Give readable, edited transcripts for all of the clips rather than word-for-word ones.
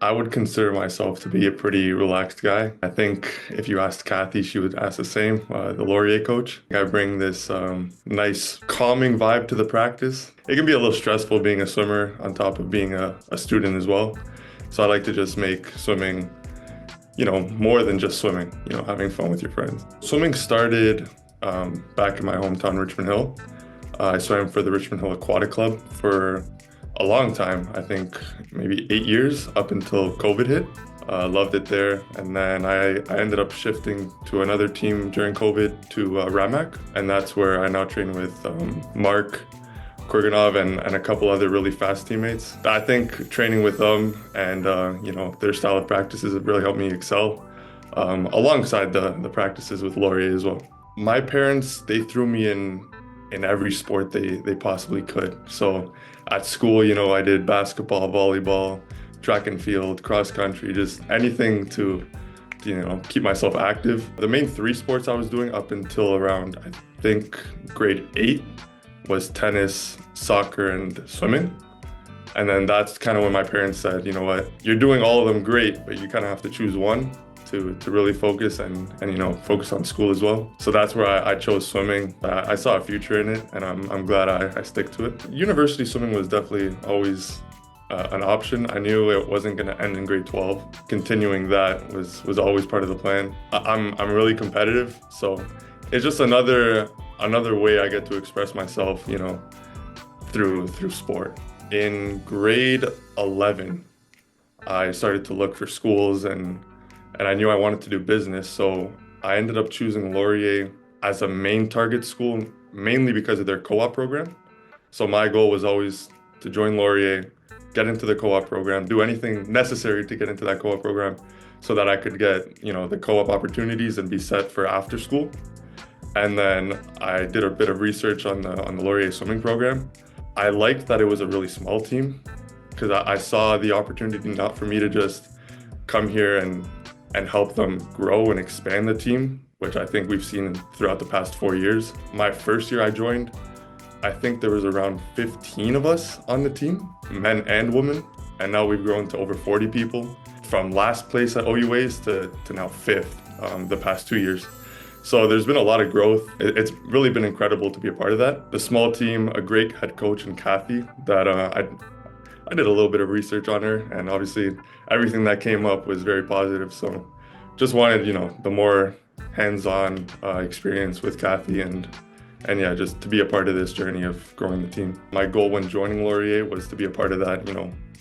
I would consider myself to be a pretty relaxed guy. I think if you asked Kathy, she would ask the same, the Laurier coach. I bring this nice, calming vibe to the practice. It can be a little stressful being a swimmer on top of being a student as well. So I like to just make swimming, more than just swimming, having fun with your friends. Swimming started back in my hometown, Richmond Hill. I swam for the Richmond Hill Aquatic Club for a long time, I think maybe 8 years up until COVID hit. Loved it there. And then I ended up shifting to another team during COVID to Ramak. And that's where I now train with Mark Kurganov and a couple other really fast teammates. I think training with them and their style of practices have really helped me excel alongside the practices with Laurier as well. My parents, they threw me in every sport they possibly could. So at school, I did basketball, volleyball, track and field, cross country, just anything to keep myself active. The main three sports I was doing up until around, I think, grade 8 was tennis, soccer, and swimming. And then that's kind of when my parents said, you know what, you're doing all of them great, but you kind of have to choose one to really focus and focus on school as well. So that's where I chose swimming. I saw a future in it, and I'm glad I stick to it. University swimming was definitely always an option. I knew it wasn't going to end in grade 12. Continuing that was always part of the plan. I'm really competitive, so it's just another way I get to express myself, through sport. In grade 11, I started to look for schools and I knew I wanted to do business, so I ended up choosing Laurier as a main target school, mainly because of their co-op program. So my goal was always to join Laurier, get into the co-op program, do anything necessary to get into that co-op program so that I could get, the co-op opportunities and be set for after school. And then I did a bit of research on the Laurier swimming program. I liked that it was a really small team because I saw the opportunity not for me to just come here and help them grow and expand the team, which I think we've seen throughout the past 4 years. My first year I joined, I think there was around 15 of us on the team, men and women, and now we've grown to over 40 people. From last place at OUAs to now 5th the past 2 years. So there's been a lot of growth. It's really been incredible to be a part of that. The small team, a great head coach in Kathy that I did a little bit of research on her, and obviously everything that came up was very positive. So just wanted, the more hands-on experience with Kathy and yeah, just to be a part of this journey of growing the team. My goal when joining Laurier was to be a part of that,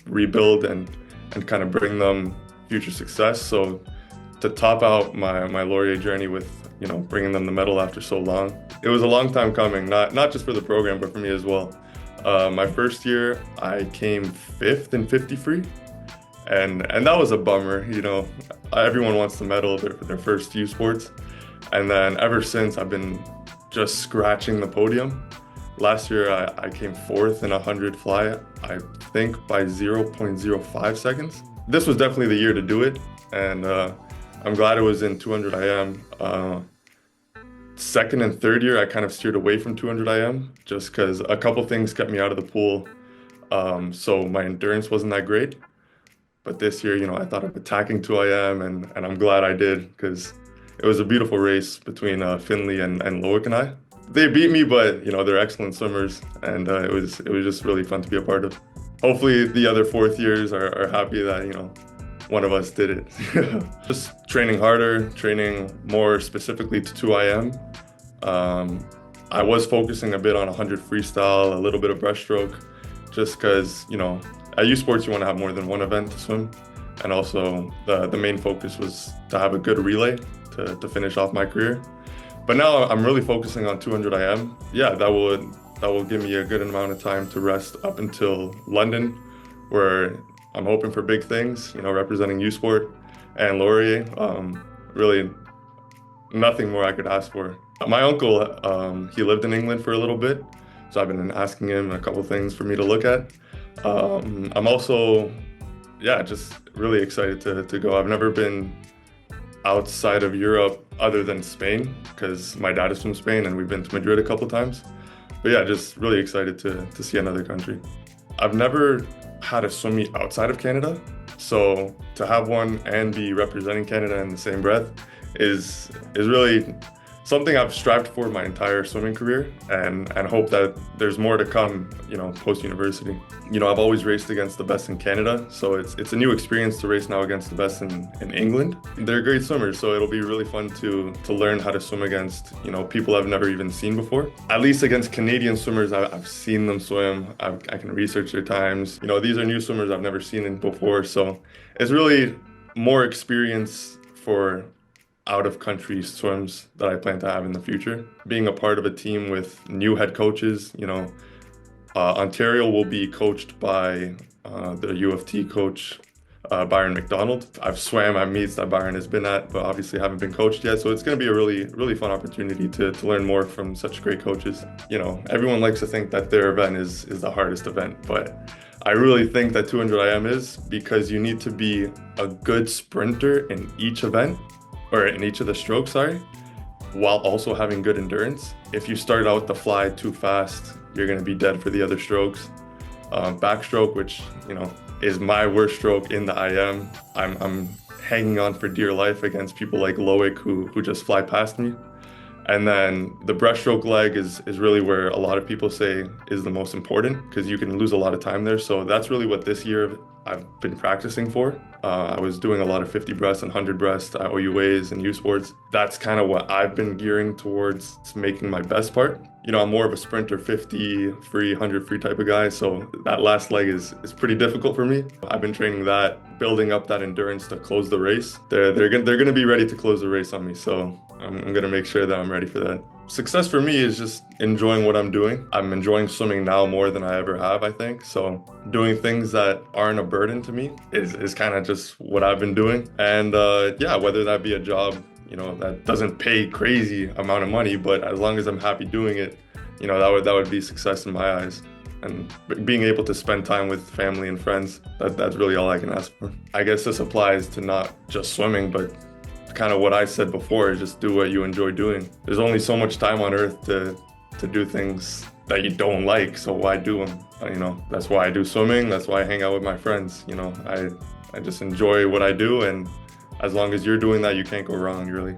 rebuild and kind of bring them future success. So to top out my Laurier journey with, bringing them the medal after so long, it was a long time coming, not just for the program, but for me as well. My first year, I came 5th in 50 free, and that was a bummer. Everyone wants to medal their first few sports, and then ever since I've been just scratching the podium. Last year, I came 4th in 100 fly, I think by 0.05 seconds. This was definitely the year to do it, and I'm glad it was in 200 IM. Second and third year, I kind of steered away from 200 IM just because a couple things kept me out of the pool. So my endurance wasn't that great. But this year, I thought of attacking 2 IM, and I'm glad I did because it was a beautiful race between Finley and Loic and I. They beat me, but they're excellent swimmers, and it was just really fun to be a part of. Hopefully the other 4th years are happy that, one of us did it. Just training harder, training more specifically to 2 IM. I was focusing a bit on 100 freestyle, a little bit of breaststroke, just because, at U Sports you want to have more than one event to swim. And also the main focus was to have a good relay to finish off my career. But now I'm really focusing on 200 IM. Yeah, that will give me a good amount of time to rest up until London, where I'm hoping for big things, representing U Sport and Laurier. Really nothing more I could ask for. My uncle, he lived in England for a little bit, so I've been asking him a couple things for me to look at. I'm also, just really excited to go. I've never been outside of Europe other than Spain because my dad is from Spain and we've been to Madrid a couple times. But yeah, just really excited to see another country. I've never had a swim meet outside of Canada. So to have one and be representing Canada in the same breath is really something I've strived for my entire swimming career, and hope that there's more to come, post university. I've always raced against the best in Canada, so it's a new experience to race now against the best in England. They're great swimmers, so it'll be really fun to learn how to swim against, people I've never even seen before. At least against Canadian swimmers, I've seen them swim. I can research their times. These are new swimmers I've never seen them before, so it's really more experience for out-of-country swims that I plan to have in the future. Being a part of a team with new head coaches, Ontario will be coached by the U of T coach, Byron McDonald. I've swam at meets that Byron has been at, but obviously haven't been coached yet. So it's going to be a really, really fun opportunity to learn more from such great coaches. Everyone likes to think that their event is the hardest event, but I really think that 200 IM is, because you need to be a good sprinter in each event, or in each of the strokes, while also having good endurance. If you start out the fly too fast, you're going to be dead for the other strokes. Backstroke, which, is my worst stroke in the IM. I'm hanging on for dear life against people like Loic who just fly past me. And then the breaststroke leg is really where a lot of people say is the most important, because you can lose a lot of time there. So that's really what this year I've been practicing for. I was doing a lot of 50 breast and 100 breast at OUAs and U Sports. That's kind of what I've been gearing towards making my best part. I'm more of a sprinter, 50 free, 100 free type of guy. So that last leg is pretty difficult for me. I've been training that, building up that endurance to close the race. They're going to be ready to close the race on me. So I'm going to make sure that I'm ready for that. Success for me is just enjoying what I'm doing. I'm enjoying swimming now more than I ever have, I think. So doing things that aren't a burden to me is kind of just what I've been doing. And whether that be a job, that doesn't pay crazy amount of money, but as long as I'm happy doing it, that would be success in my eyes. And being able to spend time with family and friends, that's really all I can ask for. I guess this applies to not just swimming, but kind of what I said before, is just do what you enjoy doing. There's only so much time on earth to do things that you don't like, so why do them? That's why I do swimming. That's why I hang out with my friends. I just enjoy what I do, and as long as you're doing that, you can't go wrong, really.